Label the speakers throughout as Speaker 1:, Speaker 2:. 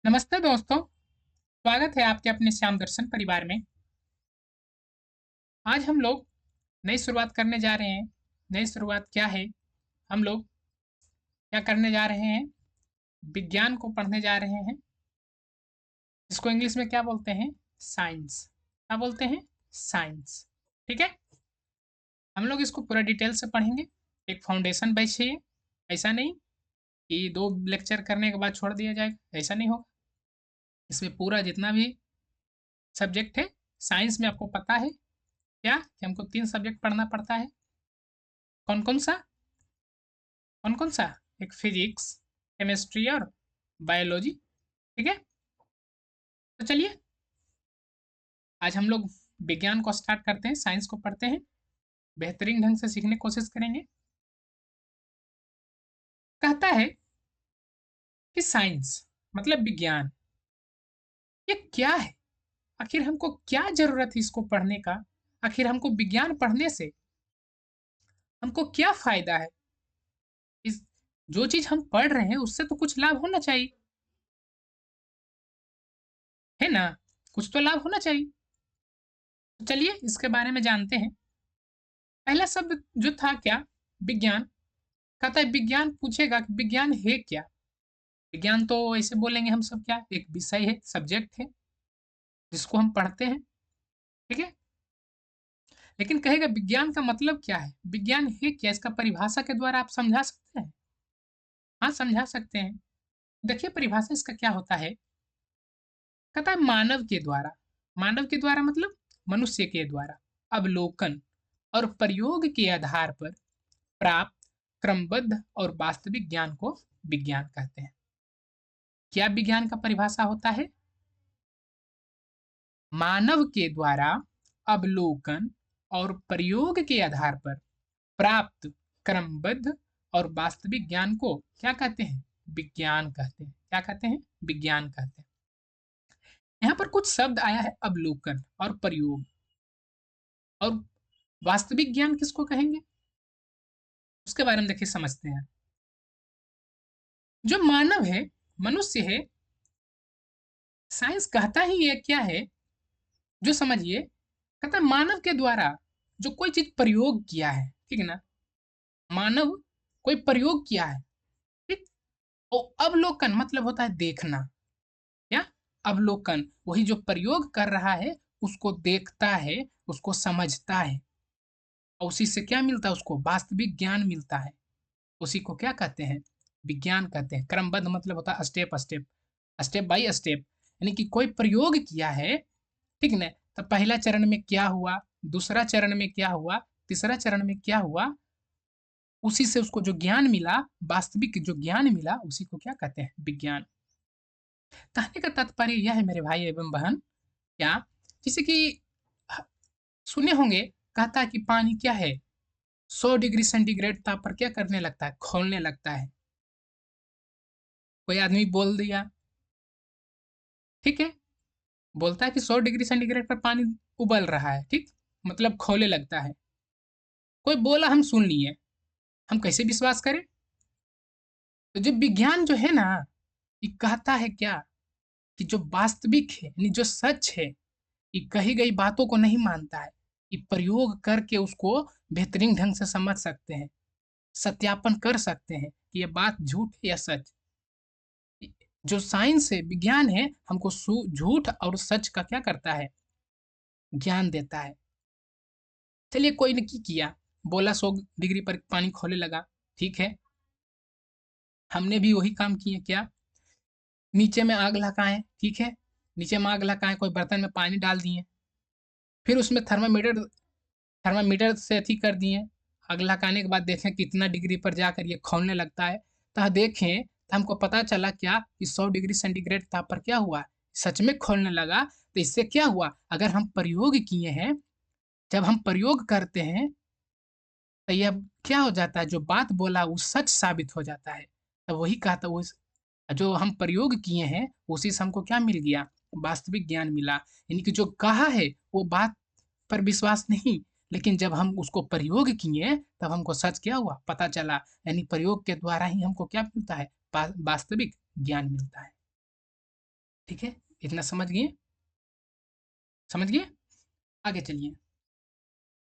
Speaker 1: नमस्ते दोस्तों, स्वागत है आपके अपने श्याम दर्शन परिवार में। आज हम लोग नई शुरुआत करने जा रहे हैं। नई शुरुआत क्या है? हम लोग क्या करने जा रहे हैं? विज्ञान को पढ़ने जा रहे हैं, जिसको इंग्लिश में क्या बोलते हैं? साइंस। क्या बोलते हैं? साइंस। ठीक है, हम लोग इसको पूरा डिटेल से पढ़ेंगे। एक फाउंडेशन बैच है ये। ऐसा नहीं कि 2 लेक्चर करने के बाद छोड़ दिया जाएगा, ऐसा नहीं होगा। इसमें पूरा जितना भी सब्जेक्ट है साइंस में, आपको पता है क्या कि हमको 3 सब्जेक्ट पढ़ना पड़ता है। कौन-कौन सा? कौन-कौन सा? एक फिजिक्स, केमिस्ट्री और बायोलॉजी। ठीक है? तो चलिए, आज हम लोग विज्ञान को स्टार्ट करते हैं, साइंस को पढ़ते हैं, बेहतरीन ढंग से सीखने की कोशिश करेंगे। कहता है कि साइंस मतलब विज्ञान, ये क्या है? आखिर हमको क्या ज़रूरत है इसको पढ़ने का? आखिर हमको विज्ञान पढ़ने से हमको क्या फ़ायदा है? इस जो चीज़ हम पढ़ रहे हैं उससे तो कुछ लाभ होना चाहिए, है ना? कुछ तो लाभ होना चाहिए। तो चलिए इसके बारे में जानते हैं। पहला शब्द जो था क्या? विज्ञान। कहता है विज्ञान, पूछेगा कि विज्ञान है क्या? विज्ञान तो ऐसे बोलेंगे हम सब, क्या एक विषय है, सब्जेक्ट है, जिसको हम पढ़ते हैं। ठीक है, लेकिन कहेगा विज्ञान का मतलब क्या है? विज्ञान है क्या? इसका परिभाषा के द्वारा आप समझा सकते हैं? हाँ, समझा सकते हैं। देखिए परिभाषा इसका क्या होता है। कहता है मानव के द्वारा। मानव के द्वारा मतलब मनुष्य के द्वारा अवलोकन और प्रयोग के आधार पर प्राप्त क्रमबद्ध और वास्तविक ज्ञान को विज्ञान कहते हैं। क्या विज्ञान का परिभाषा होता है? मानव के द्वारा अवलोकन और प्रयोग के आधार पर प्राप्त क्रमबद्ध और वास्तविक ज्ञान को क्या कहते हैं? विज्ञान कहते हैं। क्या कहते हैं? विज्ञान कहते हैं। यहाँ पर कुछ शब्द आया है, अवलोकन और प्रयोग। और वास्तविक ज्ञान किसको कहेंगे, उसके बारे में देखिए समझते हैं। जो मानव है, मनुष्य है, साइंस कहता ही ये क्या है, जो समझिए। कहता है मानव के द्वारा जो कोई चीज प्रयोग किया है, ठीक है ना? मानव कोई प्रयोग किया है, ठीक। और अवलोकन मतलब होता है देखना। क्या? अवलोकन, वही जो प्रयोग कर रहा है उसको देखता है, उसको समझता है, और उसी से क्या मिलता है? उसको वास्तविक ज्ञान मिलता है। उसी को क्या कहते हैं? विज्ञान कहते हैं। क्रमबद्ध मतलब होता है step step, step by step. यानी कि कोई प्रयोग किया है, ठीक ना? तो पहला चरण में क्या हुआ, दूसरा चरण में क्या हुआ, तीसरा चरण में क्या हुआ, उसी से उसको जो ज्ञान मिला, वास्तविक जो ज्ञान मिला, उसी को क्या कहते हैं? विज्ञान। कहने का तात्पर्य यह है मेरे भाई एवं बहन, क्या, जैसे कि सुने होंगे, कहता है कि पानी क्या है, 100 डिग्री सेंटीग्रेड ताप पर क्या करने लगता है? खोलने लगता है। कोई आदमी बोल दिया, ठीक है, बोलता है कि 100 डिग्री सेंटीग्रेड पर पानी उबल रहा है, ठीक, मतलब खोले लगता है। कोई बोला, हम सुन लिए, हम कैसे विश्वास करें? तो जो विज्ञान जो है ना, ये कहता है क्या, कि जो वास्तविक है, यानी जो सच है, ये कही गई बातों को नहीं मानता है। ये प्रयोग करके उसको बेहतरीन ढंग से समझ सकते हैं, सत्यापन कर सकते हैं कि ये बात झूठ है या सच। जो साइंस है, विज्ञान है, हमको झूठ और सच का क्या करता है? ज्ञान देता है। चलिए कोई ने की किया, बोला 100 डिग्री पर पानी खोले लगा, ठीक है, हमने भी वही काम किए। क्या? नीचे में आग लगाए, ठीक है, नीचे में आग लगाए, कोई बर्तन में पानी डाल दिए, फिर उसमें थर्मामीटर थर्मामीटर से अथी कर दिए। आग लगाने के बाद देखें कितना डिग्री पर जाकर ये खौलने लगता है। तो देखें तो हमको पता चला क्या, कि 100 डिग्री सेंटीग्रेड ताप पर क्या हुआ, सच में खोलने लगा। तो इससे क्या हुआ, अगर हम प्रयोग किए हैं, जब हम प्रयोग करते हैं, तो यह क्या हो जाता है, जो बात बोला वो सच साबित हो जाता है। तो वही कहा था, वो जो हम प्रयोग किए हैं उसी से हमको क्या मिल गया? वास्तविक ज्ञान मिला। यानी कि जो कहा है वो बात पर विश्वास नहीं, लेकिन जब हम उसको प्रयोग किए तब हमको सच क्या हुआ, पता चला। यानी प्रयोग के द्वारा ही हमको क्या मिलता है? वास्तविक ज्ञान मिलता है। ठीक है, इतना समझ गए? समझ गए? आगे चलिए।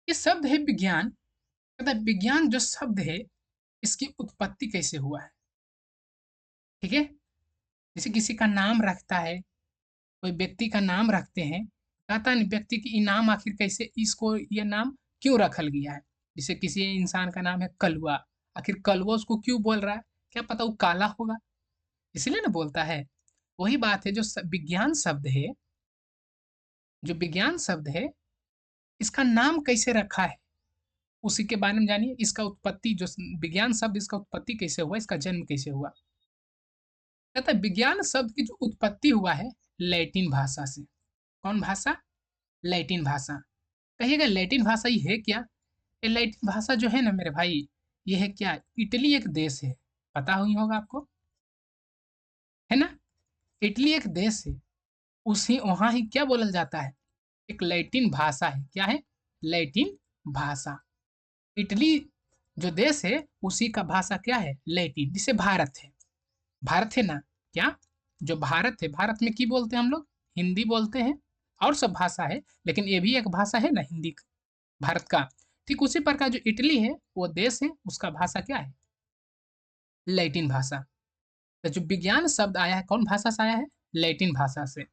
Speaker 1: ये शब्द है विज्ञान, तथा विज्ञान जो शब्द है इसकी उत्पत्ति कैसे हुआ है। ठीक है, जैसे किसी का नाम रखता है, कोई व्यक्ति का नाम रखते हैं, कहता नहीं व्यक्ति की नाम आखिर कैसे, इसको ये नाम क्यों रखल गया है। जैसे किसी इंसान का नाम है कलुआ, आखिर कलुआ उसको क्यों बोल रहा है, क्या पता वो काला होगा इसलिए ना बोलता है। वही बात है, जो विज्ञान शब्द है, जो विज्ञान शब्द है इसका नाम कैसे रखा है उसी के बारे में जानिए। इसका उत्पत्ति, जो विज्ञान शब्द इसका उत्पत्ति कैसे हुआ, इसका जन्म कैसे हुआ। कहता है विज्ञान शब्द की जो उत्पत्ति हुआ है लैटिन भाषा से। कौन भाषा? लैटिन भाषा। कहिएगा लैटिन भाषा ये है क्या? ये लैटिन भाषा जो है ना मेरे भाई, ये है क्या, इटली एक देश है, पता ही होगा आपको, है ना। इटली एक देश है, उसी वहां ही क्या बोलल जाता है, एक लैटिन भाषा है। क्या है? लैटिन भाषा। इटली जो देश है उसी का भाषा क्या है? लैटिन। जिसे भारत है, भारत है ना, क्या जो भारत है, भारत में की बोलते हैं हम लोग? हिंदी बोलते हैं, और सब भाषा है, लेकिन ये भी एक भाषा है ना हिंदी, भारत का। ठीक उसी प्रकार जो इटली है वो देश है, उसका भाषा क्या है? लैटिन भाषा। तो जो विज्ञान शब्द आया है कौन भाषा से आया है? लैटिन भाषा से।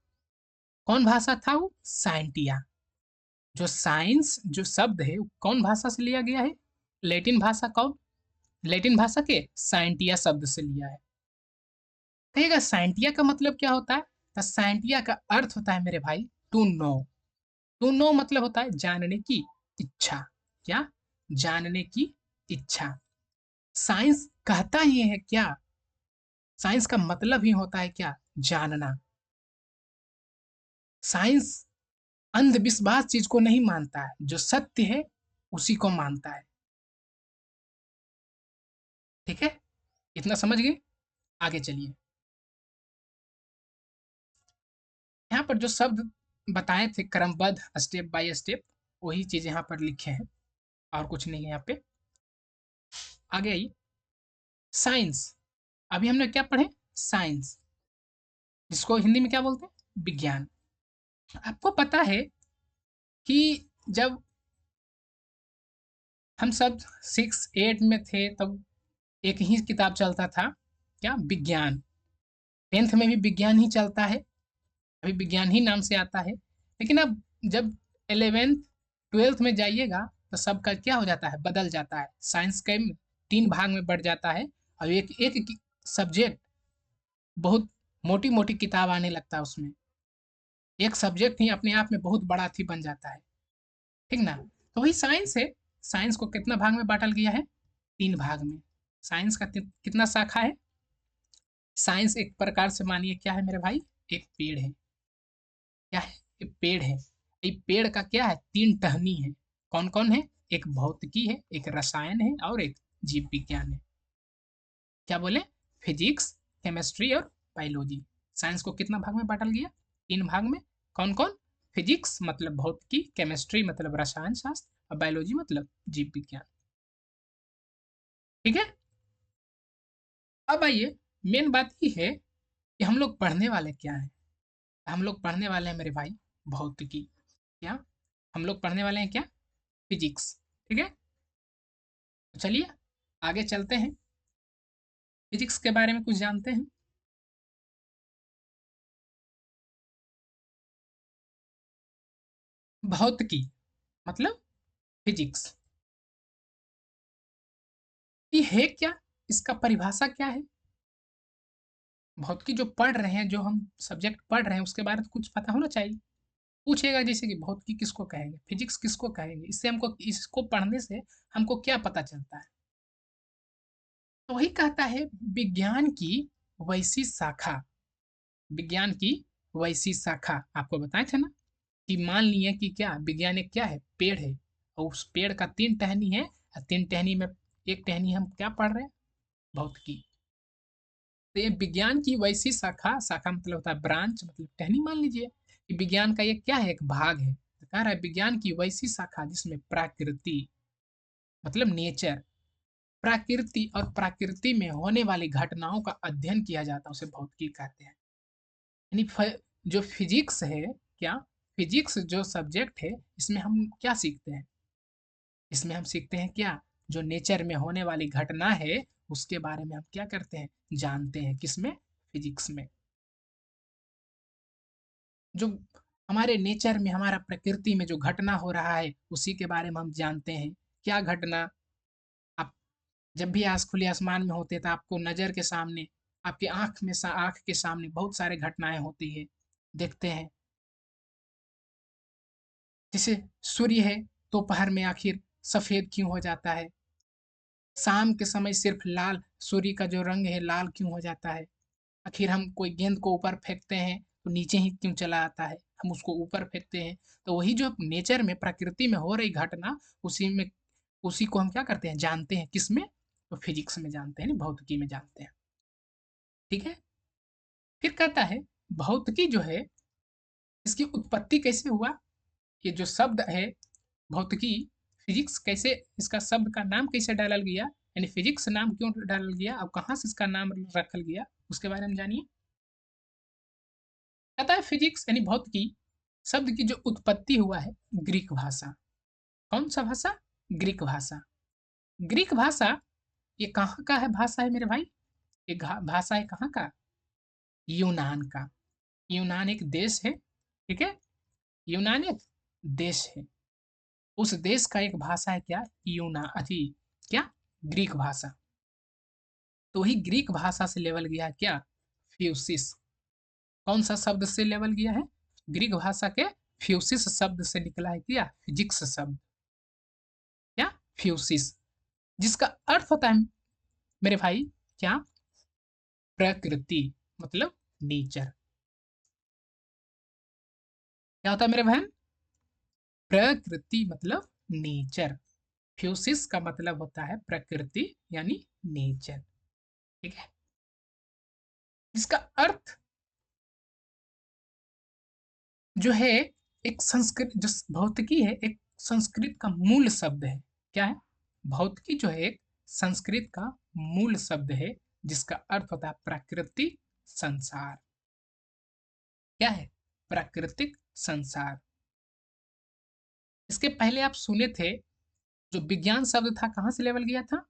Speaker 1: कौन भाषा था वो? साइंटिया। जो साइंस जो शब्द है वो कौन भाषा से लिया गया है? लैटिन भाषा। कौन? लैटिन भाषा के साइंटिया शब्द से लिया है। कहिएगा साइंटिया का मतलब क्या होता है? तो साइंटिया का अर्थ होता है मेरे भाई टू नो। टू नो मतलब होता है जानने की इच्छा। क्या? जानने की इच्छा। साइंस कहता ही है क्या, साइंस का मतलब ही होता है क्या? जानना। साइंस अंधविश्वास चीज को नहीं मानता है, जो सत्य है उसी को मानता है। ठीक है, इतना समझ गए? आगे चलिए। यहाँ पर जो शब्द बताए थे क्रमबद्ध स्टेप बाय स्टेप, वही चीज यहाँ पर लिखे हैं, और कुछ नहीं है यहाँ पे। आगे आइए। साइंस, अभी हमने क्या पढ़े? साइंस, जिसको हिंदी में क्या बोलते हैं? विज्ञान। आपको पता है कि जब हम सब 6 8 में थे तब एक ही किताब चलता था, क्या? विज्ञान। 10th में भी विज्ञान ही चलता है, अभी विज्ञान ही नाम से आता है। लेकिन अब जब 11th 12th में जाइएगा तो सबका क्या हो जाता है? बदल जाता है। साइंस के 3 भाग में बढ़ जाता है, और एक एक सब्जेक्ट, बहुत मोटी मोटी किताब आने लगता है उसमें। एक सब्जेक्ट ही अपने आप में बहुत बड़ा थी बन जाता है। ठीक ना। तो वही साइंस है। साइंस को कितना भाग में बांटल गया है? 3 भाग में। साइंस का कितना शाखा है? साइंस एक प्रकार से मानिए क्या है मेरे भाई? एक पेड़ है। क्या है? एक पेड़ है। ये पेड़ का क्या है? 3 टहनी है। कौन कौन है? एक भौतिकी है, एक रसायन है, और एक जीव विज्ञान है। क्या बोले? फिजिक्स, केमिस्ट्री और बायोलॉजी। साइंस को कितना भाग में बांटल गया? 3 भाग में। कौन कौन? फिजिक्स मतलब भौतिकी, केमिस्ट्री मतलब रसायन शास्त्र, और बायोलॉजी मतलब जीव विज्ञान। ठीक है। अब आइए, मेन बात ये है कि हम लोग पढ़ने वाले क्या हैं। हम लोग पढ़ने वाले हैं मेरे भाई भौतिकी। क्या? हम लोग पढ़ने वाले हैं क्या? फिजिक्स। ठीक है, तो चलिए आगे चलते हैं। फिजिक्स के बारे में कुछ जानते हैं? भौतिकी मतलब फिजिक्स, ये है क्या, इसका परिभाषा क्या है? भौतिकी जो पढ़ रहे हैं, जो हम सब्जेक्ट पढ़ रहे हैं, उसके बारे में कुछ पता होना चाहिए। पूछेगा जैसे कि भौतिकी किसको कहेंगे, फिजिक्स किसको कहेंगे, इससे हमको, इसको पढ़ने से हमको क्या पता चलता है। तो वही कहता है विज्ञान की वैसी शाखा। विज्ञान की वैसी शाखा आपको बताए थे ना, कि मान लिए कि क्या, विज्ञान एक क्या है? पेड़ है, और उस पेड़ का 3 टहनी है, और 3 टहनी में एक टहनी हम क्या पढ़ रहे हैं? भौतिकी। तो ये विज्ञान की वैसी शाखा, शाखा मतलब होता है ब्रांच, मतलब टहनी मान लीजिए कि विज्ञान का ये क्या है? एक भाग है। तो कह रहा है विज्ञान की वैसी शाखा जिसमें प्रकृति मतलब नेचर, प्रकृति और प्रकृति में होने वाली घटनाओं का अध्ययन किया जाता है, उसे भौतिकी कहते हैं। यानी जो फिजिक्स है, क्या फिजिक्स जो सब्जेक्ट है, इसमें हम क्या सीखते हैं? इसमें हम सीखते हैं क्या? जो नेचर में होने वाली घटना है, उसके बारे में हम क्या करते हैं? जानते हैं। किसमें? फिजिक्स में। जो हमारे नेचर में, हमारा प्रकृति में जो घटना हो रहा है, उसी के बारे में हम जानते हैं। क्या घटना? आप जब भी खुले आसमान में होते तो आपको नज़र के सामने, आपकी आँख के सामने बहुत सारे घटनाएँ होती है, देखते हैं। जैसे सूर्य है, दोपहर में आखिर सफ़ेद क्यों हो जाता है? शाम के समय सिर्फ लाल, सूर्य का जो रंग है लाल क्यों हो जाता है? आखिर हम कोई गेंद को ऊपर फेंकते हैं तो नीचे ही क्यों चला आता है? हम उसको ऊपर फेंकते हैं। तो वही जो नेचर में, प्रकृति में हो रही घटना, उसी में, उसी को हम क्या करते हैं? जानते हैं। किसमें? तो फिजिक्स में जानते हैं, भौतिकी में जानते हैं। ठीक है। फिर कहता है भौतिकी जो है, इसकी उत्पत्ति कैसे हुआ? ये जो शब्द है भौतिकी, फिजिक्स कैसे, इसका शब्द का नाम कैसे डालल गया, यानी फिजिक्स नाम क्यों डालल गया और कहाँ से इसका नाम रखल गया, उसके बारे में जानिए। कहता है फिजिक्स यानी भौतिकी शब्द की जो उत्पत्ति हुआ है ग्रीक भाषा। कौन सा भाषा? ग्रीक भाषा। ग्रीक भाषा ये कहाँ का है भाषा है मेरे भाई? ये भाषा है कहाँ का? यूनान का। यूनान एक देश है, ठीक है। यूनान एक देश है। उस देश का एक भाषा है क्या? यूना अथी क्या? ग्रीक भाषा। तो वही ग्रीक भाषा से लेवल गया है क्या? फ्यूसिस। कौन सा शब्द से लेवल गया है? ग्रीक भाषा के फ्यूसिस शब्द से निकला है क्या? फिजिक्स शब्द। क्या? फ्यूसिस। जिसका अर्थ होता है मेरे भाई क्या? प्रकृति, मतलब नेचर। क्या होता है मेरे बहन? प्रकृति मतलब नेचर। फ्यूसिस का मतलब होता है प्रकृति यानी नेचर। ठीक है। इसका अर्थ जो है, एक संस्कृत जो भौतिकी है, एक संस्कृत का मूल शब्द है। क्या है? भौतिकी जो है एक संस्कृत का मूल शब्द है, जिसका अर्थ होता है प्रकृति, संसार। क्या है? प्राकृतिक संसार। इसके पहले आप सुने थे, जो विज्ञान शब्द था कहाँ से लेवल गया था?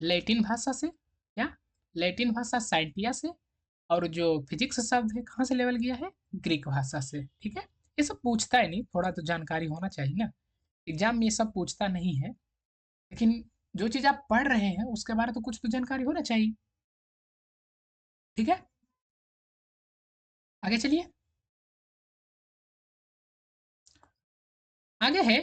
Speaker 1: लैटिन भाषा से। क्या? लैटिन भाषा साइंटिया से। और जो फिजिक्स शब्द है कहाँ से लेवल गया है? ग्रीक भाषा से। ठीक है। ये सब पूछता है नहीं, थोड़ा तो जानकारी होना चाहिए ना। एग्जाम में ये सब पूछता नहीं है, लेकिन जो चीज आप पढ़ रहे हैं उसके बारे में तो कुछ तो जानकारी होना चाहिए। ठीक है। आगे चलिए। आगे है,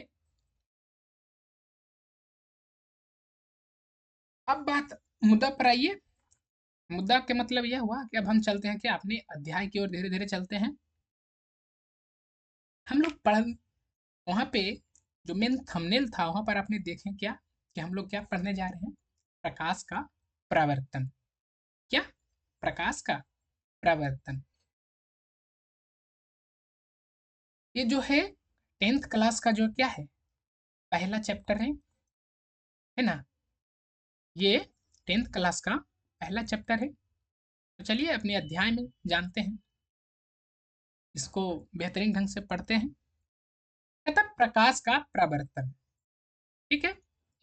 Speaker 1: अब बात मुद्दा पर आइए। मुद्दा के मतलब यह हुआ कि अब हम चलते हैं क्या अपने अध्याय की ओर, धीरे धीरे चलते हैं। हम लोग पढ़ वहाँ पे जो मेन थंबनेल था वहाँ पर आपने देखें क्या कि हम लोग क्या पढ़ने जा रहे हैं? प्रकाश का प्रवर्तन। क्या? प्रकाश का प्रवर्तन। ये जो है 10th क्लास का जो क्या है, पहला चैप्टर है ना? ये 10th क्लास का पहला चैप्टर है। तो चलिए अपने अध्याय में जानते हैं, इसको बेहतरीन ढंग से पढ़ते हैं। कहता है प्रकाश का प्रवर्तन। ठीक है।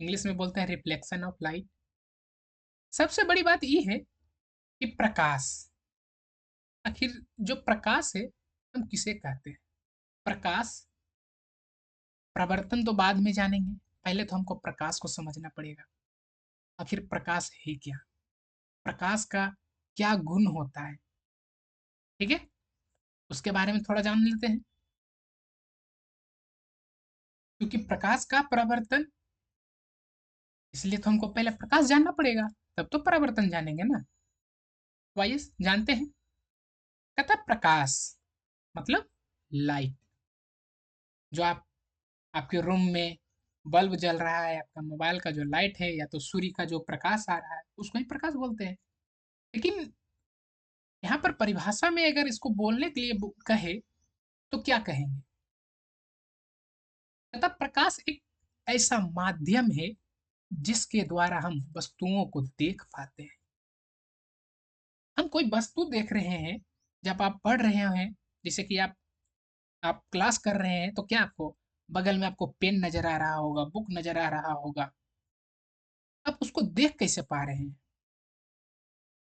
Speaker 1: इंग्लिश में बोलते हैं रिफ्लेक्शन ऑफ लाइट। सबसे बड़ी बात ये है कि प्रकाश, आखिर जो प्रकाश है हम किसे कहते हैं? प्रकाश, प्रवर्तन तो बाद में जानेंगे, पहले तो हमको प्रकाश को समझना पड़ेगा। आखिर प्रकाश है क्या? प्रकाश का क्या गुण होता है? ठीक है। उसके बारे में थोड़ा जान लेते हैं। क्योंकि प्रकाश का प्रवर्तन, इसलिए तो हमको पहले प्रकाश जानना पड़ेगा, तब तो परावर्तन जानेंगे ना। तो आइए जानते हैं। कहता प्रकाश मतलब लाइट। जो आपके रूम में बल्ब जल रहा है, आपका मोबाइल का जो लाइट है, या तो सूर्य का जो प्रकाश आ रहा है, उसको ही प्रकाश बोलते हैं। लेकिन यहाँ पर परिभाषा में अगर इसको बोलने के लिए कहे तो क्या कहेंगे? तथा प्रकाश एक ऐसा माध्यम है जिसके द्वारा हम वस्तुओं को देख पाते हैं। हम कोई वस्तु देख रहे हैं, जब आप पढ़ रहे हैं, जैसे कि आप क्लास कर रहे हैं, तो क्या आपको बगल में आपको पेन नजर आ रहा होगा, बुक नजर आ रहा होगा। आप उसको देख कैसे पा रहे हैं?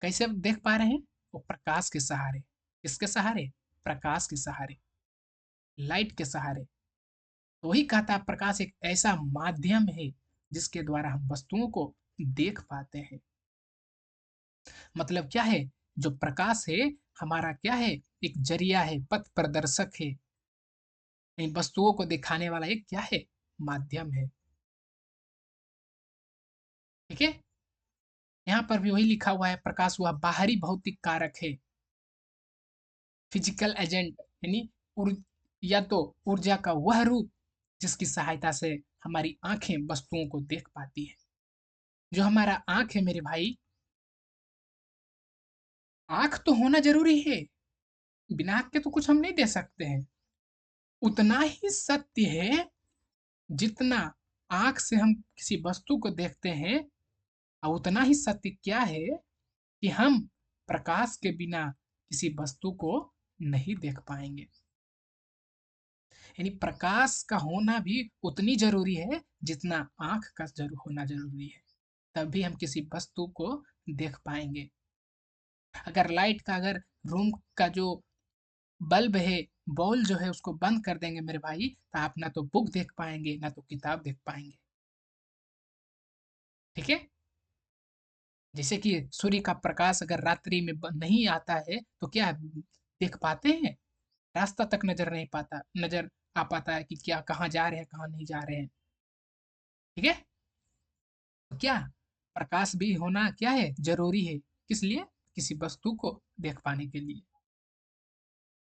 Speaker 1: कैसे देख पा रहे हैं? वो प्रकाश के सहारे। किसके सहारे? प्रकाश के सहारे, लाइट के सहारे। तो वही कहता है, प्रकाश एक ऐसा माध्यम है जिसके द्वारा हम वस्तुओं को देख पाते हैं। मतलब क्या है? जो प्रकाश है, हमारा क्या है? एक जरिया है, पथ प्रदर्शक है, इन वस्तुओं को दिखाने वाला एक क्या है? माध्यम है। ठीक है। यहाँ पर भी वही लिखा हुआ है, प्रकाश वह बाहरी भौतिक कारक है, फिजिकल एजेंट, यानी या तो ऊर्जा का वह रूप जिसकी सहायता से हमारी आंखें वस्तुओं को देख पाती है। जो हमारा आंख है मेरे भाई, आंख तो होना जरूरी है, बिना आंख के तो कुछ हम नहीं दे सकते हैं। उतना ही सत्य है जितना आंख से हम किसी वस्तु को देखते हैं, और उतना ही सत्य क्या है कि हम प्रकाश के बिना किसी वस्तु को नहीं देख पाएंगे। यानी प्रकाश का होना भी उतनी जरूरी है जितना आंख का होना जरूरी है, तभी हम किसी वस्तु को देख पाएंगे। अगर लाइट का, अगर रूम का जो बल्ब है, बॉल जो है, उसको बंद कर देंगे मेरे भाई, तो आप ना तो बुक देख पाएंगे ना तो किताब देख पाएंगे। ठीक है। जैसे कि सूर्य का प्रकाश अगर रात्रि में नहीं आता है तो क्या देख पाते हैं? रास्ता तक नजर नहीं पाता, नजर आ पाता है कि क्या, कहाँ जा रहे हैं, कहाँ नहीं जा रहे हैं। ठीक है। तो क्या प्रकाश भी होना क्या है? जरूरी है। किस लिए? किसी वस्तु को देख पाने के लिए।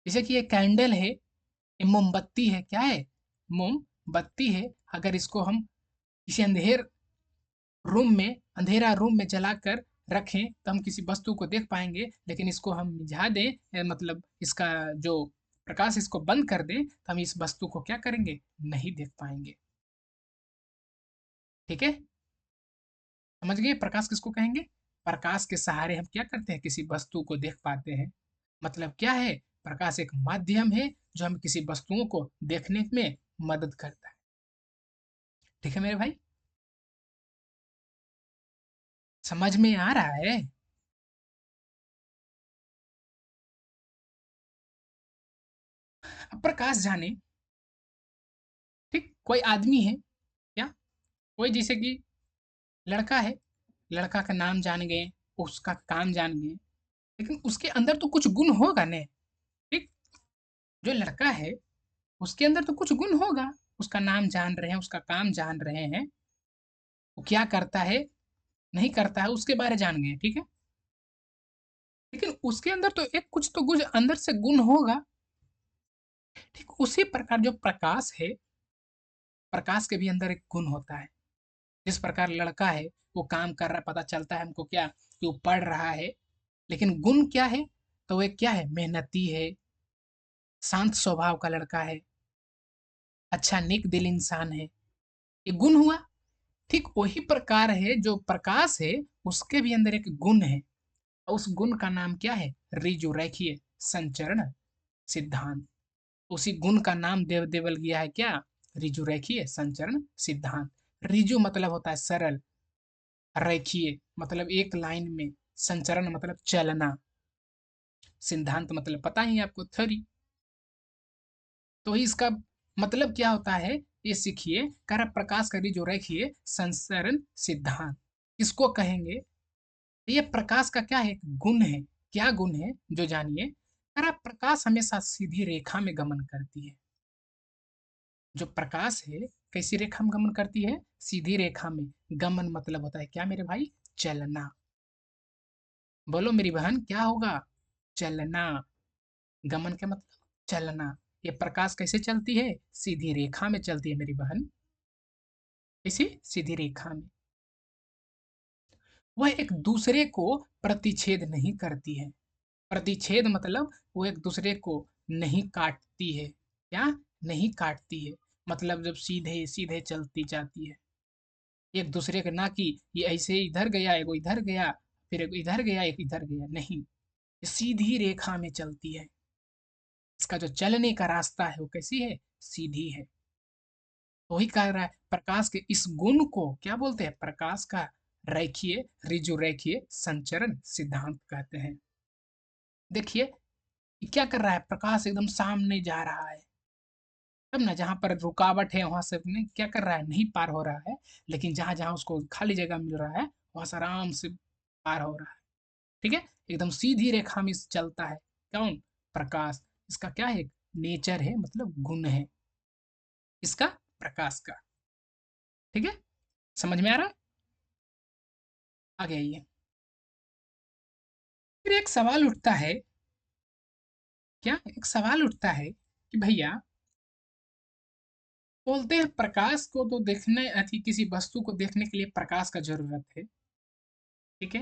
Speaker 1: जैसे कि ये कैंडल है, ये मोमबत्ती है, क्या है? मोमबत्ती है। अगर इसको हम किसी रूम में अंधेरा रूम में जलाकर रखें तो हम किसी वस्तु को देख पाएंगे, लेकिन इसको हम मिझा दें, मतलब इसका जो प्रकाश, इसको बंद कर दें, तो हम इस वस्तु को क्या करेंगे? नहीं देख पाएंगे। ठीक है। समझ गए प्रकाश किसको कहेंगे? प्रकाश के सहारे हम क्या करते हैं? किसी वस्तु को देख पाते हैं। मतलब क्या है? प्रकाश एक माध्यम है जो हम किसी वस्तुओं को देखने में मदद करता है। ठीक है मेरे भाई, समझ में आ रहा है? अब प्रकाश जाने, ठीक, कोई आदमी है क्या, कोई जैसे कि लड़का है, लड़का का नाम जान गए, उसका काम जान गए, लेकिन उसके अंदर तो कुछ गुण होगा ने। ठीक। जो लड़का है उसके अंदर तो कुछ गुण होगा, उसका नाम जान रहे हैं, उसका काम जान रहे हैं, वो क्या करता है नहीं करता है उसके बारे जान गए। ठीक है। लेकिन उसके अंदर तो एक कुछ तो कुछ अंदर से गुण होगा। ठीक उसी प्रकार जो प्रकाश है, प्रकाश के भी अंदर एक गुण होता है। जिस प्रकार लड़का है, वो काम कर रहा है, पता चलता है हमको क्या कि वो पढ़ रहा है, लेकिन गुण क्या है? तो वो क्या है? मेहनती है, शांत स्वभाव का लड़का है, अच्छा नेक दिल इंसान है, ये गुण हुआ। ठीक वही प्रकार है जो प्रकाश है, उसके भी अंदर एक गुण है, और उस गुण का नाम क्या है? रिजु रेखीय संचरण सिद्धांत। उसी गुण का नाम देवल गया है क्या? रिजु रेखीय संचरण सिद्धांत। रिजु मतलब होता है सरल, रेखीय मतलब एक लाइन में, संचरण मतलब चलना, सिद्धांत मतलब पता ही है आपको, थ्योरी। तो इसका मतलब क्या होता है? ये सीखिए, कर प्रकाश करी जो रखिए संसरण सिद्धांत इसको कहेंगे। ये प्रकाश का क्या है? एक गुण है। क्या गुण है जो जानिए। कर प्रकाश हमेशा सीधी रेखा में गमन करती है। जो प्रकाश है कैसी रेखा में गमन करती है? सीधी रेखा में। गमन मतलब होता है क्या मेरे भाई? चलना। बोलो मेरी बहन, क्या होगा? चलना। गमन का मतलब चलना। ये प्रकाश कैसे चलती है? सीधी रेखा में चलती है मेरी बहन, इसी सीधी रेखा में। वह एक दूसरे को प्रतिच्छेद नहीं करती है। प्रतिच्छेद मतलब वो एक दूसरे को नहीं काटती है। क्या? नहीं काटती है। मतलब जब सीधे सीधे चलती जाती है, एक दूसरे के, ना कि ये ऐसे इधर गया, एगो इधर गया, फिर एक इधर गया, एक इधर गया, नहीं। ये सीधी रेखा में चलती है। इसका जो चलने का रास्ता है वो कैसी है? सीधी है। तो वही कह रहा है प्रकाश के इस गुण को क्या बोलते हैं? प्रकाश का रेखीय ऋजु रेखीय संचरण सिद्धांत कहते हैं। देखिए ये क्या कर रहा है, प्रकाश एकदम सामने जा रहा है, तब ना जहां पर रुकावट है वहां से नहीं क्या कर रहा है, नहीं पार हो रहा है, लेकिन जहां जहां उसको खाली जगह मिल रहा है वहां से आराम से पार हो रहा है। ठीक है, एकदम सीधी रेखा में चलता है। कौन? प्रकाश। इसका क्या है? नेचर है, मतलब गुण है इसका, प्रकाश का। ठीक है, समझ में आ रहा है? आगे आइए। फिर एक सवाल उठता है, क्या एक सवाल उठता है कि भैया बोलते हैं प्रकाश को तो देखने अथी किसी वस्तु को देखने के लिए प्रकाश का जरूरत है। ठीक है,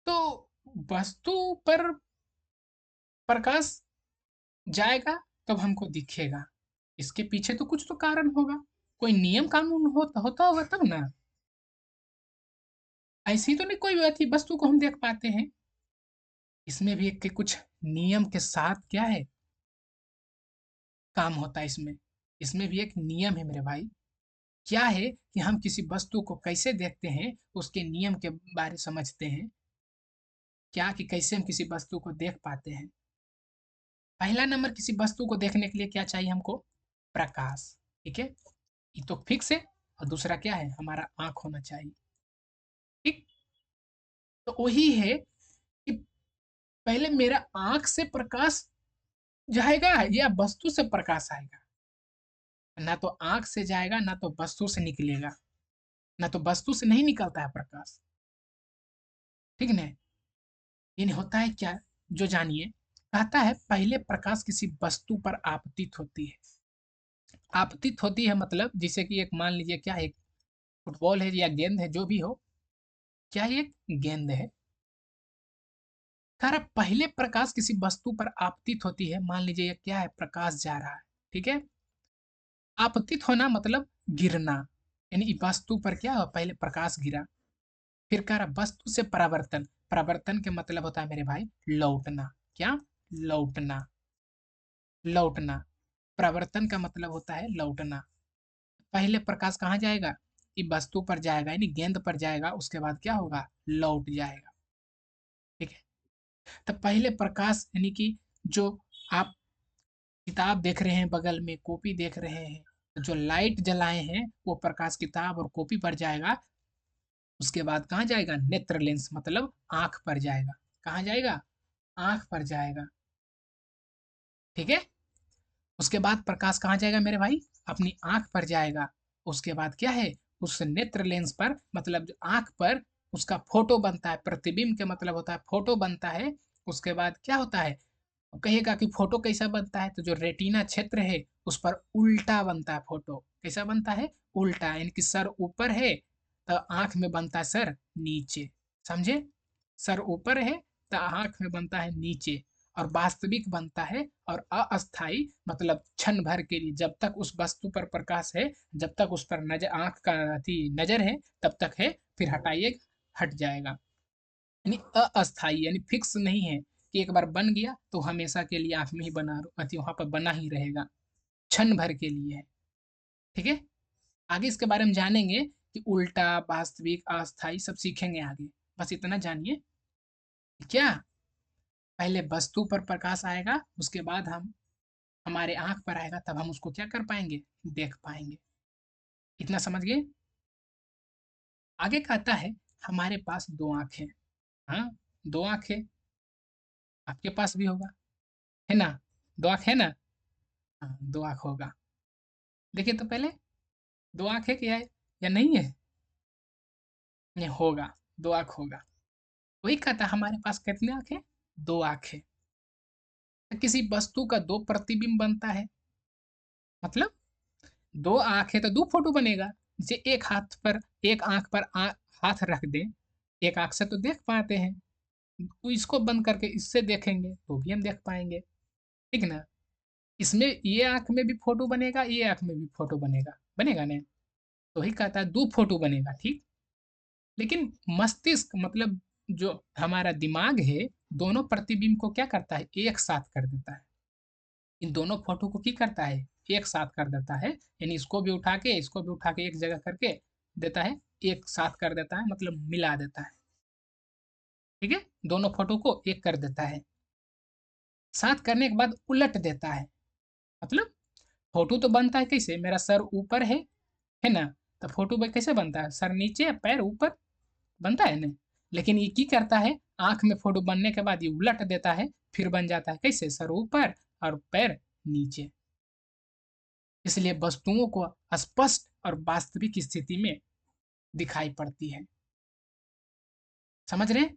Speaker 1: तो वस्तु पर प्रकाश जाएगा तब हमको दिखेगा, इसके पीछे तो कुछ तो कारण होगा, कोई नियम कानून होता होगा तब ना। ऐसी तो नहीं कोई अथी वस्तु को हम देख पाते हैं। इसमें भी एक के कुछ नियम के साथ क्या है, काम होता है इसमें। इसमें भी एक नियम है मेरे भाई। क्या है कि हम किसी वस्तु को कैसे देखते हैं, उसके नियम के बारे समझते हैं। क्या कि कैसे हम किसी वस्तु को देख पाते हैं। पहला नंबर, किसी वस्तु को देखने के लिए क्या चाहिए हमको? प्रकाश। ठीक है, ये तो फिक्स है। और दूसरा क्या है, हमारा आंख होना चाहिए। ठीक, तो वही है कि पहले मेरा आंख से प्रकाश जाएगा या वस्तु से प्रकाश आएगा? ना तो आंख से जाएगा ना तो वस्तु से निकलेगा, ना तो वस्तु से नहीं निकलता है प्रकाश। ठीक है, यानी होता है क्या, जो जानिए। कहता है पहले प्रकाश किसी वस्तु पर आपतित होती है। आपतित होती है मतलब जैसे कि एक मान लीजिए क्या है, एक फुटबॉल है या गेंद है, जो भी हो, क्या ये एक गेंद है। कह रहा पहले प्रकाश किसी वस्तु पर आपतित होती है, मान लीजिए ये क्या है, प्रकाश जा रहा है। ठीक है, आपतित होना मतलब गिरना, यानी वस्तु पर क्या हो, पहले प्रकाश गिरा। फिर कह रहा वस्तु से परावर्तन, परावर्तन के मतलब होता है मेरे भाई लौटना। क्या? लौटना। लौटना, प्रवर्तन का मतलब होता है लौटना। पहले प्रकाश कहाँ जाएगा? ये वस्तु पर जाएगा, यानी गेंद पर जाएगा, उसके बाद क्या होगा, लौट जाएगा। ठीक है, तो पहले प्रकाश यानी कि जो आप किताब देख रहे हैं, बगल में कॉपी देख रहे हैं, तो जो लाइट जलाए हैं वो प्रकाश किताब और कॉपी पर जाएगा। उसके बाद कहाँ जाएगा, नेत्र लेंस मतलब आंख पर जाएगा। कहाँ जाएगा? आंख पर जाएगा। ठीक है, उसके बाद प्रकाश कहाँ जाएगा मेरे भाई, अपनी आंख पर जाएगा। उसके बाद क्या है, उस नेत्र लेंस पर मतलब जो आंख पर उसका फोटो बनता है, प्रतिबिंब के मतलब होता है फोटो बनता है। उसके बाद क्या होता है, कहिएगा कि फोटो कैसा बनता है, तो जो रेटिना क्षेत्र है उस पर उल्टा बनता है फोटो। कैसा बनता है? उल्टा, यानी कि सर ऊपर है तो आंख में बनता है सर नीचे। समझे? सर ऊपर है तो आंख में बनता है नीचे। और वास्तविक बनता है और अस्थाई मतलब क्षण भर के लिए, जब तक उस वस्तु पर प्रकाश है, जब तक उस पर नजर, आंख का नजर है तब तक है, फिर हटाइए, हट जाएगा। यानी अस्थाई, यानी फिक्स नहीं है कि एक बार बन गया तो हमेशा के लिए आंख में ही बना वहां पर बना ही रहेगा, क्षण भर के लिए है। ठीक है, आगे इसके बारे में जानेंगे कि उल्टा, वास्तविक, अस्थाई सब सीखेंगे आगे। बस इतना जानिए क्या, पहले वस्तु पर प्रकाश आएगा, उसके बाद हम हमारे आंख पर आएगा, तब हम उसको क्या कर पाएंगे, देख पाएंगे। इतना समझ गए? आगे कहता है हमारे पास दो आंखें। हाँ, दो आंखें, आपके पास भी होगा, है ना? दो आंख है ना? हाँ, दो आंख होगा। देखिए तो पहले, दो आंख है क्या है या नहीं है? ये होगा, दो आंख होगा। वही कहता है हमारे पास कितने आंख है, दो आंख है। तो किसी वस्तु का दो प्रतिबिंब बनता है, मतलब दो आंख है तो दो फोटो बनेगा। जैसे एक हाथ पर, एक आंख पर हाथ रख दें, एक आंख से तो देख पाते हैं, तो इसको बंद करके इससे देखेंगे तो भी हम देख पाएंगे। ठीक ना? इसमें ये आंख में भी फोटो बनेगा, ये आंख में भी फोटो बनेगा, बनेगा ना? तो ही कहता है दो फोटो बनेगा। ठीक, लेकिन मस्तिष्क मतलब जो हमारा दिमाग है दोनों प्रतिबिंब को क्या करता है, एक साथ कर देता है। इन दोनों फोटो को क्या करता है, एक साथ कर देता है। यानी इसको भी उठा के इसको भी उठा के एक जगह करके देता है, एक साथ कर देता है, मतलब मिला देता है। ठीक है, दोनों फोटो को एक कर देता है। साथ करने के बाद उलट देता है। मतलब फोटो तो बनता है कैसे, मेरा सर ऊपर है ना, तो फोटो कैसे बनता है, सर नीचे पैर ऊपर बनता है ना। लेकिन ये की करता है, आंख में फोटो बनने के बाद ये उलट देता है, फिर बन जाता है कैसे, सर ऊपर और पैर नीचे। इसलिए वस्तुओं को स्पष्ट और वास्तविक स्थिति में दिखाई पड़ती है। समझ रहे,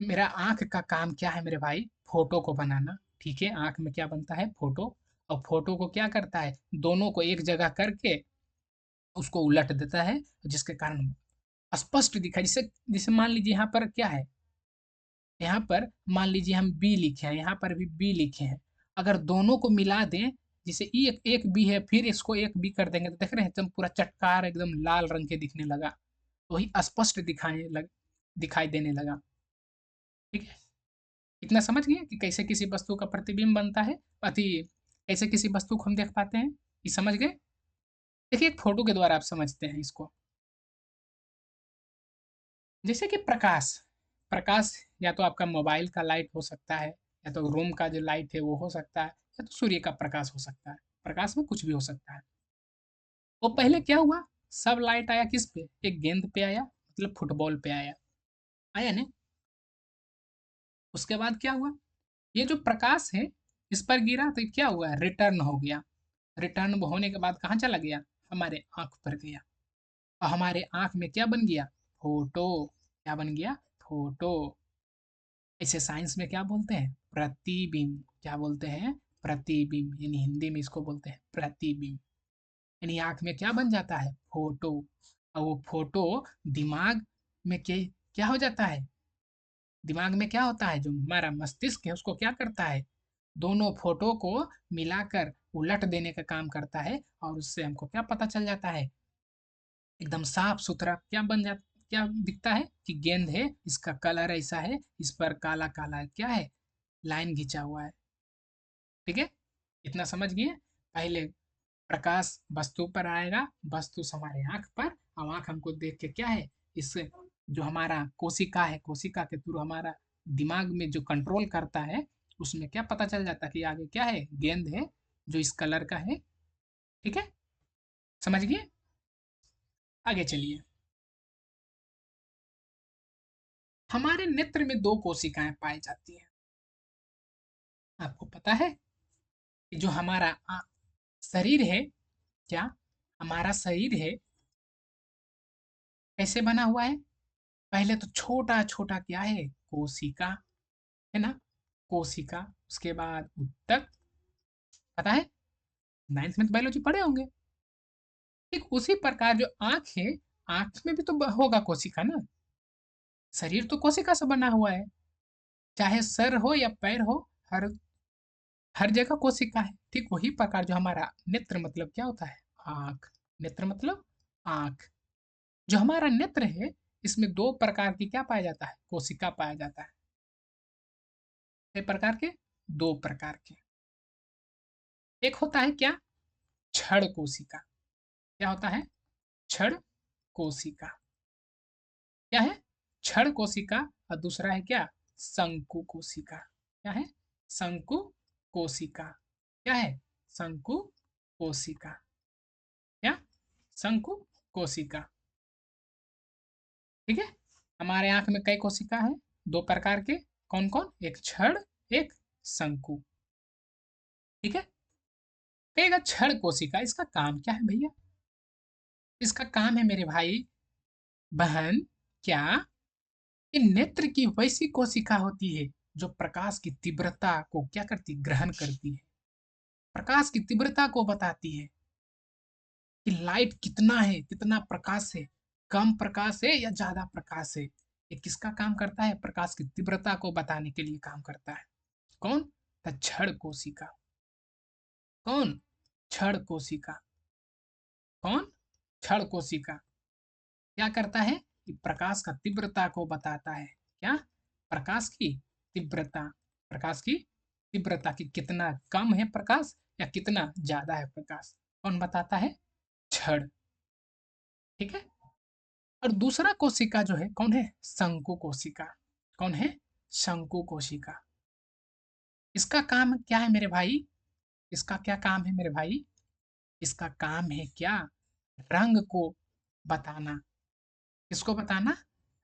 Speaker 1: मेरा आंख का काम क्या है मेरे भाई, फोटो को बनाना। ठीक है, आंख में क्या बनता है, फोटो। और फोटो को क्या करता है, दोनों को एक जगह करके उसको उलट देता है, जिसके कारण स्पष्ट दिखाई। जैसे जैसे मान लीजिए यहाँ पर क्या है, यहाँ पर मान लीजिए हम बी लिखे हैं, यहाँ पर भी बी लिखे हैं। अगर दोनों को मिला दें, जैसे एक एक बी है फिर इसको एक बी कर देंगे, तो देख रहे हैं एकदम पूरा चटकार एकदम लाल रंग के दिखने लगा। तो वही स्पष्ट दिखाई देने लगा। ठीक है, इतना समझ गए कि कैसे किसी वस्तु का प्रतिबिंब बनता है, अति कैसे किसी वस्तु को हम देख पाते हैं, ये समझ गए। देखिए एक फोटो के द्वारा आप समझते हैं इसको। जैसे कि प्रकाश, प्रकाश या तो आपका मोबाइल का लाइट हो सकता है, या तो रूम का जो लाइट है वो हो सकता है, या तो सूर्य का प्रकाश हो सकता है। प्रकाश में कुछ भी हो सकता है। वो पहले क्या हुआ, सब लाइट आया किस पे, एक गेंद पे आया, मतलब फुटबॉल पे आया, आया ना। उसके बाद क्या हुआ, ये जो प्रकाश है इस पर गिरा तो क्या हुआ, रिटर्न हो गया। रिटर्न होने के बाद कहाँ चला गया, हमारे आंख पर गया। और हमारे आंख में क्या बन गया, फोटो। क्या बन गया, फोटो। इसे साइंस में क्या बोलते हैं, प्रतिबिंब। क्या बोलते हैं, प्रतिबिंब। यानी हिंदी में इसको बोलते हैं प्रतिबिंब। यानी आंख में क्या बन जाता है, फोटो। और वो फोटो दिमाग में क्या क्या हो जाता है, दिमाग में क्या होता है, जो हमारा मस्तिष्क है उसको क्या करता है, दोनों फोटो को मिलाकर उलट देने का काम करता है। और उससे हमको क्या पता चल जाता है, एकदम साफ सुथरा क्या बन जाता, क्या दिखता है कि गेंद है, इसका कलर ऐसा है, इस पर काला काला क्या है, लाइन खींचा हुआ है। ठीक है, इतना समझ गए। पहले प्रकाश वस्तु पर आएगा, वस्तु हमारे आंख पर, और आंख हमको देख के क्या है, इस जो हमारा कोशिका है, कोशिका के थ्रू हमारा दिमाग में जो कंट्रोल करता है, उसमें क्या पता चल जाता है कि आगे क्या है, गेंद है जो इस कलर का है। ठीक है, समझ गए। आगे चलिए। हमारे नेत्र में दो कोशिकाएं पाई जाती हैं। आपको पता है कि जो हमारा शरीर है, क्या हमारा शरीर है कैसे बना हुआ है, पहले तो छोटा छोटा क्या है, कोशिका, है ना, कोशिका। उसके बाद उत्तक, पता है, नाइन्थ में तो बायोलॉजी पढ़े होंगे। ठीक उसी प्रकार जो आंख है, आंख में भी तो होगा कोशिका ना। शरीर तो कोशिका से बना हुआ है, चाहे सर हो या पैर हो, हर हर जगह कोशिका है। ठीक वही प्रकार जो हमारा नेत्र मतलब क्या होता है, आंख। नेत्र मतलब आंख। जो हमारा नेत्र है, इसमें दो प्रकार की क्या पाया जाता है, कोशिका पाया जाता है। कितने प्रकार के, दो प्रकार के। एक होता है क्या, क्षण कोशिका। क्या होता है, क्षण कोशिका। क्या है, क्षण कोशिका। और दूसरा है क्या, शंकु कोशिका। क्या है, शंकु कोशिका। क्या है, शंकु कोशिका। क्या, शंकु कोशिका। ठीक है, हमारे आंख में कई कोशिका है, दो प्रकार के। कौन कौन, एक क्षण, एक शंकु। ठीक है, कहेगा क्षण कोशिका, इसका काम क्या है भैया, इसका काम है मेरे भाई बहन, क्या, ये नेत्र की वैसी कोशिका होती है जो प्रकाश की तीव्रता को क्या करती, ग्रहण करती है। प्रकाश की तीव्रता को बताती है कि लाइट कितना है, कितना प्रकाश है, कम प्रकाश है या ज्यादा प्रकाश है। ये किसका काम करता है, प्रकाश की तीव्रता को बताने के लिए काम करता है। कौन, क्षण कोशिका। कौन, क्षण कोशिका। कौन, क्षण कोशिका। क्या करता है, ये प्रकाश का तीव्रता को बताता है। क्या? प्रकाश की तीव्रता। प्रकाश की तीव्रता की कितना कम है प्रकाश या कितना ज्यादा है प्रकाश, कौन बताता है? छड़। ठीक है। और दूसरा कोशिका जो है कौन है? शंकु कोशिका। कौन है? शंकु कोशिका। इसका काम क्या है मेरे भाई? इसका क्या काम है मेरे भाई? इसका काम है क्या? रंग को बताना। किसको बताना?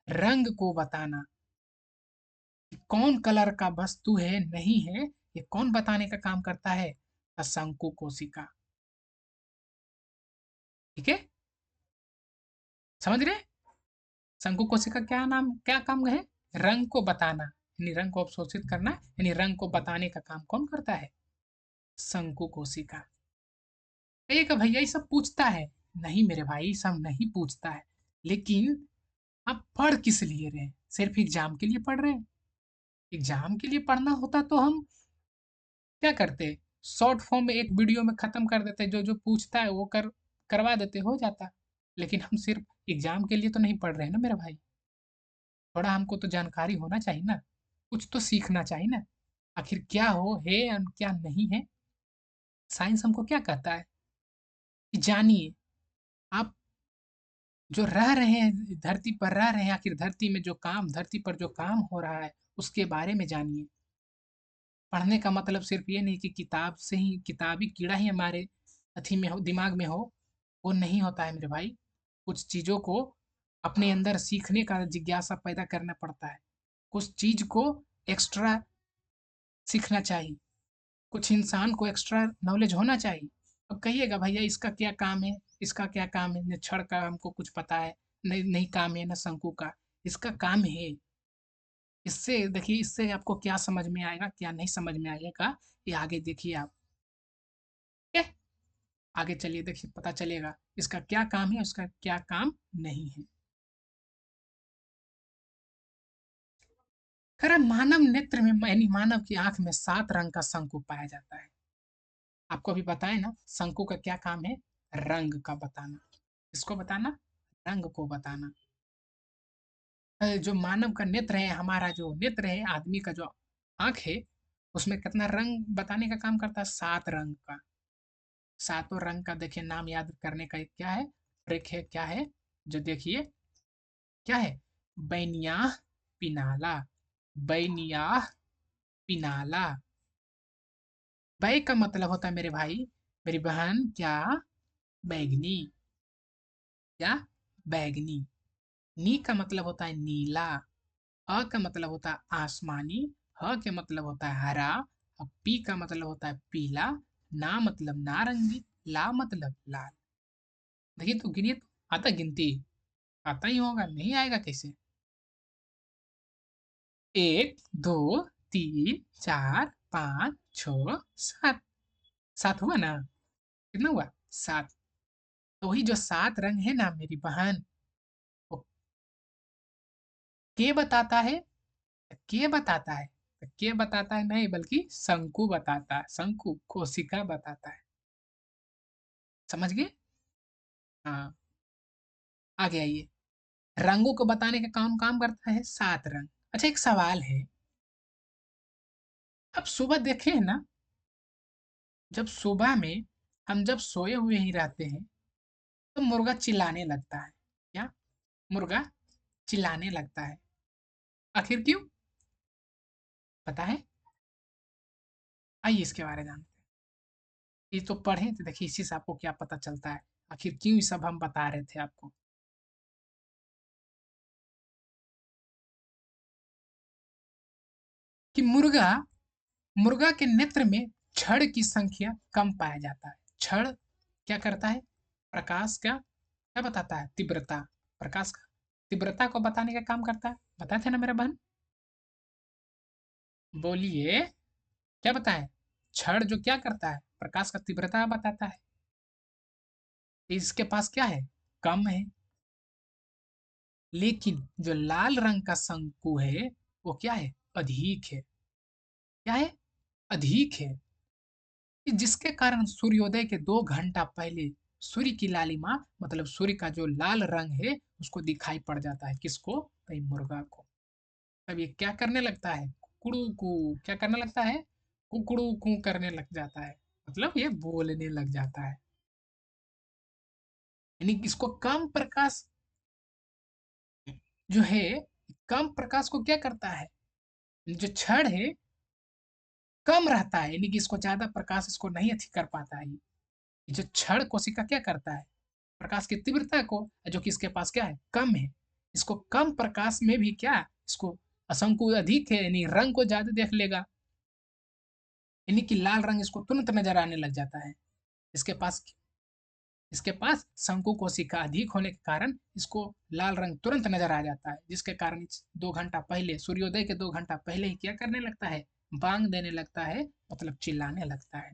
Speaker 1: रंग को बताना कि कौन कलर का वस्तु है नहीं है, ये कौन बताने का काम करता है? शंकु कोशिका। ठीक है, समझ रहे? शंकु कोशिका क्या नाम, क्या काम है? रंग को बताना, यानी रंग को अवशोषित करना, यानी रंग को बताने का काम कौन करता है? शंकु कोशिका। एक भैया ये सब पूछता है? नहीं मेरे भाई, सब नहीं पूछता है, लेकिन आप पढ़ किस लिए रहे हैं? सिर्फ एग्जाम के लिए पढ़ रहे हैं? एग्जाम के लिए पढ़ना होता तो हम क्या करते? शॉर्ट फॉर्म में एक वीडियो में खत्म कर देते, जो जो पूछता है वो करवा देते, हो जाता। लेकिन हम सिर्फ एग्जाम के लिए तो नहीं पढ़ रहे हैं ना मेरा भाई। थोड़ा हमको तो जानकारी होना चाहिए ना, कुछ तो सीखना चाहिए ना, आखिर क्या हो है और क्या नहीं है। साइंस हमको क्या कहता है कि जानिए, आप जो रह रहे हैं, धरती पर रह रहे हैं, आखिर धरती में जो काम, धरती पर जो काम हो रहा है उसके बारे में जानिए। पढ़ने का मतलब सिर्फ ये नहीं कि किताब से ही, किताबी कीड़ा ही हमारे अथी में हो, दिमाग में हो, वो नहीं होता है मेरे भाई। कुछ चीज़ों को अपने अंदर सीखने का जिज्ञासा पैदा करना पड़ता है, कुछ चीज़ को एक्स्ट्रा सीखना चाहिए, कुछ इंसान को एक्स्ट्रा नॉलेज होना चाहिए। अब कहिएगा भैया इसका क्या काम है, इसका क्या काम है, न छड़ का हमको कुछ पता है, नहीं नहीं काम है, न शंकु का। इसका काम है। इससे देखिए, इससे आपको क्या समझ में आएगा क्या नहीं समझ में आएगा, ये आगे देखिए आप। ए, आगे चलिए देखिए, पता चलेगा इसका क्या काम है, उसका क्या काम नहीं है। कह रहा मानव नेत्र में, यानी मानव की आंख में 7 रंग का शंकु पाया जाता है। आपको अभी बताए ना, शंकु का क्या काम है? रंग का बताना। किसको बताना? रंग को बताना। जो मानव का नेत्र है, हमारा जो नेत्र है, आदमी का जो आंख है, उसमें कितना रंग बताने का काम करता है? 7 रंग का। सातों रंग का देखिए नाम याद करने का एक क्या है, ट्रिक है, क्या है, जो देखिए क्या है? बैनिया पिनाला। बैनिया पिनाला। बै का मतलब होता है मेरे भाई, मेरी बहन, क्या? बैगनी। क्या? बैगनी। नी का मतलब होता है नीला। अ का मतलब होता है आसमानी। ह के मतलब होता है हरा। और पी का मतलब होता है पीला। ना मतलब नारंगी। ला मतलब लाल। देखिए तो गिनिए तो, आता गिनती? आता ही होगा, नहीं आएगा कैसे? 1 2 3 4 5 6 7। 7 हुआ ना? कितना हुआ? 7। तो वही जो 7 रंग है ना मेरी बहन, वो के बताता है। के बताता है, के बताता है नहीं, बल्कि शंकु बताता है, शंकु कोशिका बताता है। समझ गए? हाँ। आगे आइए। रंगों को बताने का काम काम करता है 7 रंग। अच्छा एक सवाल है, अब सुबह देखे हैं ना, जब सुबह में हम जब सोए हुए ही रहते हैं तो मुर्गा चिल्लाने लगता है। क्या? मुर्गा चिल्लाने लगता है। आखिर क्यों? पता है? आइए इसके बारे में जानते हैं। ये तो पढ़े तो देखिए, इसी से आपको क्या पता चलता है, आखिर क्यों ये सब हम बता रहे थे आपको। कि मुर्गा, मुर्गा के नेत्र में छड़ की संख्या कम पाया जाता है। छड़ क्या करता है? प्रकाश का क्या बताता है? तीव्रता। प्रकाश का तीव्रता को बताने का काम करता है, बताए थे ना मेरा बहन? बोलिए, क्या बताएं? छड़ जो क्या करता है? प्रकाश का तीव्रता बताता है। इसके पास क्या है? कम है। लेकिन जो लाल रंग का शंकु है वो क्या है? अधिक है। क्या है? अधिक है। कि जिसके कारण सूर्योदय के 2 घंटा पहले सूर्य की लालिमा मतलब सूर्य का जो लाल रंग है उसको दिखाई पड़ जाता है, किसको? भाई मुर्गा को। तब ये क्या करने लगता है? कुकड़ू कू। क्या करने लगता है? कुकड़ू कू करने लग जाता है, मतलब ये बोलने लग जाता है। यानी कि इसको कम प्रकाश जो है, कम प्रकाश को क्या करता है, जो क्षण है कम रहता है, यानी कि इसको ज्यादा प्रकाश इसको नहीं अच्छी कर पाता है। ये जो क्षण कोशिका क्या करता है, प्रकाश की तीव्रता को, जो कि इसके पास क्या है, कम है, इसको कम प्रकाश में भी क्या, इसको असंकुल अधिक है, यानी रंग को ज्यादा देख लेगा, यानी कि लाल रंग इसको तुरंत नजर आने लग जाता है। इसके पास इसके पास शंकु कोशिका अधिक होने के कारण इसको लाल रंग तुरंत नजर आ जाता है, जिसके कारण 2 घंटा पहले, सूर्योदय के 2 घंटा पहले ही क्या करने लगता है, बांग देने लगता है, मतलब चिल्लाने लगता है।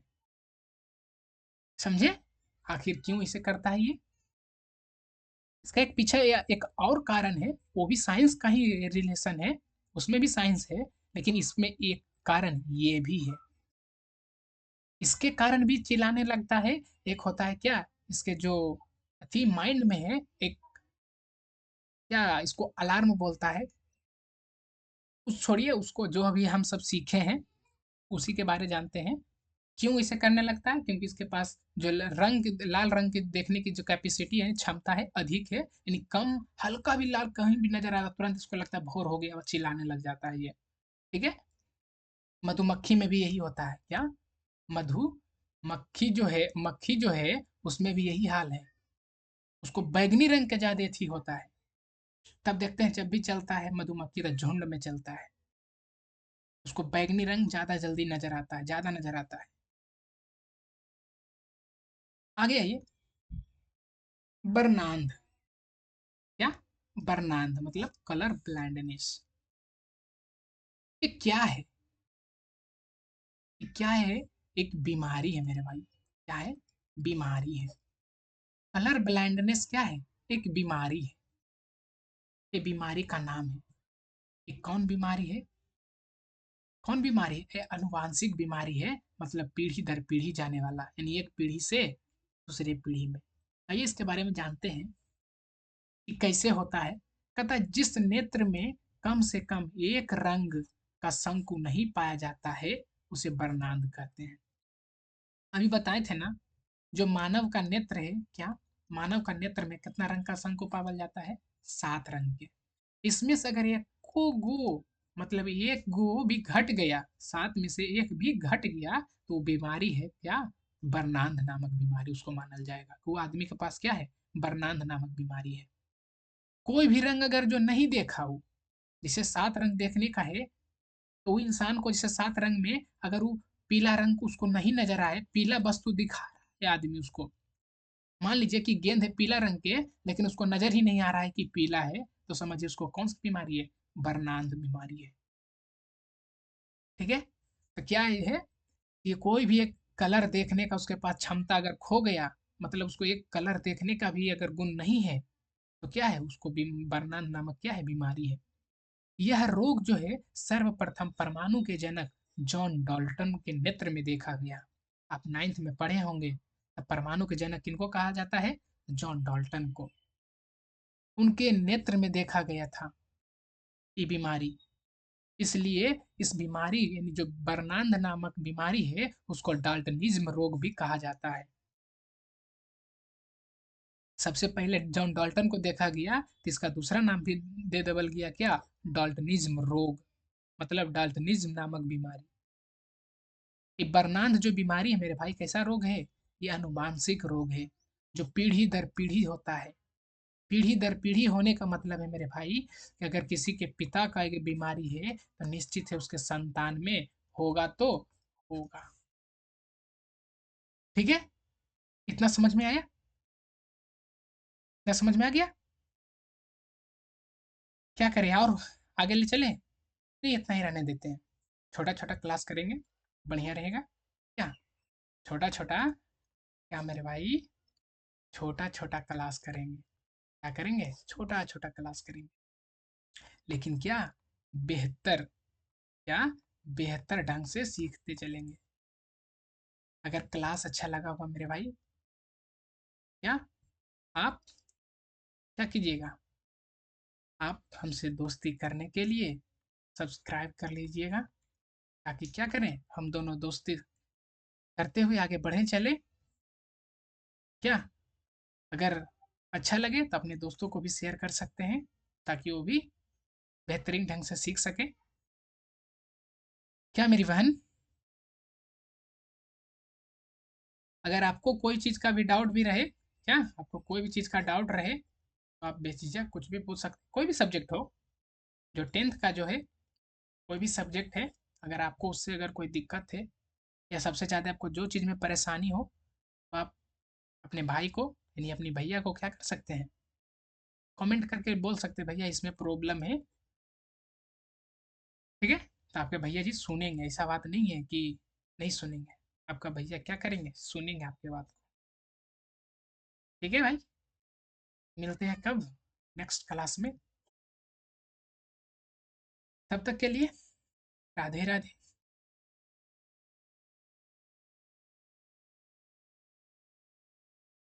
Speaker 1: समझे आखिर क्यों इसे करता है ये? इसका एक पीछे एक और कारण है, वो भी साइंस का ही रिलेशन है, उसमें भी साइंस है, लेकिन इसमें एक कारण ये भी है, इसके कारण भी चिल्लाने लगता है। एक होता है क्या, इसके जो थी माइंड में है एक, क्या इसको अलार्म बोलता है, उस छोड़िए उसको, जो अभी हम सब सीखे हैं उसी के बारे जानते हैं। क्यों इसे करने लगता है? क्योंकि इसके पास जो रंग, लाल रंग की देखने की जो कैपेसिटी है, क्षमता है, अधिक है, यानी कम, हल्का भी लाल कहीं भी नजर आ रहा तुरंत इसको लगता है भोर हो गया और चिल्लाने लग जाता है ये। ठीक है। मधुमक्खी में भी यही होता है क्या, मधु मक्खी जो है, मक्खी जो है उसमें भी यही हाल है, उसको बैगनी रंग का ज्यादा थी होता है। तब देखते हैं जब भी चलता है मधुमक्खी तो झुंड में चलता है, उसको बैगनी रंग ज्यादा जल्दी नजर आता है, ज्यादा नजर आता है। आगे आइए। बरनांध। क्या? बरनांध मतलब कलर ब्लाइंडनेस। ये क्या है? ये क्या है? एक बीमारी है मेरे भाई। क्या है? बीमारी है। कलर ब्लाइंडनेस क्या है? एक बीमारी है। ये बीमारी का नाम है। ये कौन बीमारी है? कौन बीमारी है? ये अनुवांशिक बीमारी है, मतलब पीढ़ी दर पीढ़ी जाने वाला, यानी एक पीढ़ी से दूसरे पीढ़ी में। आइए इसके बारे में जानते हैं कि कैसे होता है। कहता है जिस नेत्र में कम से कम एक रंग का शंकु नहीं पाया जाता है उसे बर्नांध कहते हैं। अभी बताए थे ना, जो मानव का नेत्र है, क्या मानव का नेत्र में कितना रंग का शंकु पावल जाता है? 7 रंग के। इसमें से अगर एक को गो, मतलब एक गो भी घट गया, 7 में से एक भी घट गया, तो वो बीमारी है क्या, बर्नांध नामक बीमारी उसको मानल जाएगा। वो आदमी के पास क्या है, बर्नांध नामक बीमारी है। कोई भी रंग अगर जो नहीं देखा हो, जिसे 7 रंग देखने का है, तो वो इंसान को जैसे 7 रंग में अगर वो पीला रंग उसको नहीं नजर आए, पीला वस्तु दिखा रहा है आदमी उसको, मान लीजिए कि गेंद है पीला रंग के, लेकिन उसको नजर ही नहीं आ रहा है कि पीला है, तो समझिए उसको कौन सी बीमारी है, बर्नांध बीमारी है। ठीक है। तो क्या ये है, ये कोई भी एक कलर देखने का उसके पास क्षमता अगर खो गया, मतलब उसको एक कलर देखने का भी अगर गुण नहीं है, तो क्या है, उसको बर्नांध नामक क्या है, बीमारी है। यह रोग जो है सर्वप्रथम परमाणु के जनक जॉन डाल्टन के नेत्र में देखा गया। आप 9th में पढ़े होंगे, तब परमाणु के जनक किनको कहा जाता है, जॉन डाल्टन को। उनके नेत्र में देखा गया था ये बीमारी, इसलिए इस बीमारी यानी जो बर्नांध नामक बीमारी है उसको डाल्टनिज्म रोग भी कहा जाता है। सबसे पहले जॉन डाल्टन को देखा गया, तो इसका दूसरा नाम भी दे देवल गया, क्या, डाल्टनिज्म रोग, मतलब डाल्टनिज्म नामक बीमारी। ये बर्नांध जो बीमारी है मेरे भाई, कैसा रोग है, ये अनुवांशिक रोग है, जो पीढ़ी दर पीढ़ी होता है। पीढ़ी दर पीढ़ी होने का मतलब है मेरे भाई कि अगर किसी के पिता का एक बीमारी है तो निश्चित है उसके संतान में होगा तो होगा। ठीक है। इतना समझ में आया? इतना समझ में आ गया? क्या करें और आगे ले चले? नहीं, इतना ही रहने देते हैं, छोटा छोटा क्लास करेंगे, बढ़िया रहेगा। क्या छोटा छोटा, क्या मेरे भाई, छोटा छोटा क्लास करेंगे। क्या करेंगे? छोटा छोटा क्लास करेंगे, लेकिन क्या, बेहतर, क्या, बेहतर ढंग से सीखते चलेंगे। अगर क्लास अच्छा लगा होगा मेरे भाई, क्या आप क्या कीजिएगा, आप हमसे दोस्ती करने के लिए सब्सक्राइब कर लीजिएगा, ताकि क्या करें, हम दोनों दोस्ती करते हुए आगे बढ़े चले। क्या, अगर अच्छा लगे तो अपने दोस्तों को भी शेयर कर सकते हैं, ताकि वो भी बेहतरीन ढंग से सीख सकें। क्या मेरी बहन, अगर आपको कोई चीज़ का भी डाउट भी रहे, क्या आपको कोई भी चीज़ का डाउट रहे तो आप बेझिझक कुछ भी पूछ सकते, कोई भी सब्जेक्ट हो, जो 10th का जो है, कोई भी सब्जेक्ट है, अगर आपको उससे अगर कोई दिक्कत है, या सबसे ज़्यादा आपको जो चीज़ में परेशानी हो, तो आप अपने भाई को, यानी अपनी भैया को क्या कर सकते हैं, कमेंट करके बोल सकते हैं भैया इसमें प्रॉब्लम है। ठीक है, तो आपके भैया जी सुनेंगे, ऐसा बात नहीं है कि नहीं सुनेंगे। आपका भैया क्या करेंगे, सुनेंगे आपके बात को। ठीक है भाई, मिलते हैं कब, नेक्स्ट क्लास में। तब तक के लिए राधे राधे।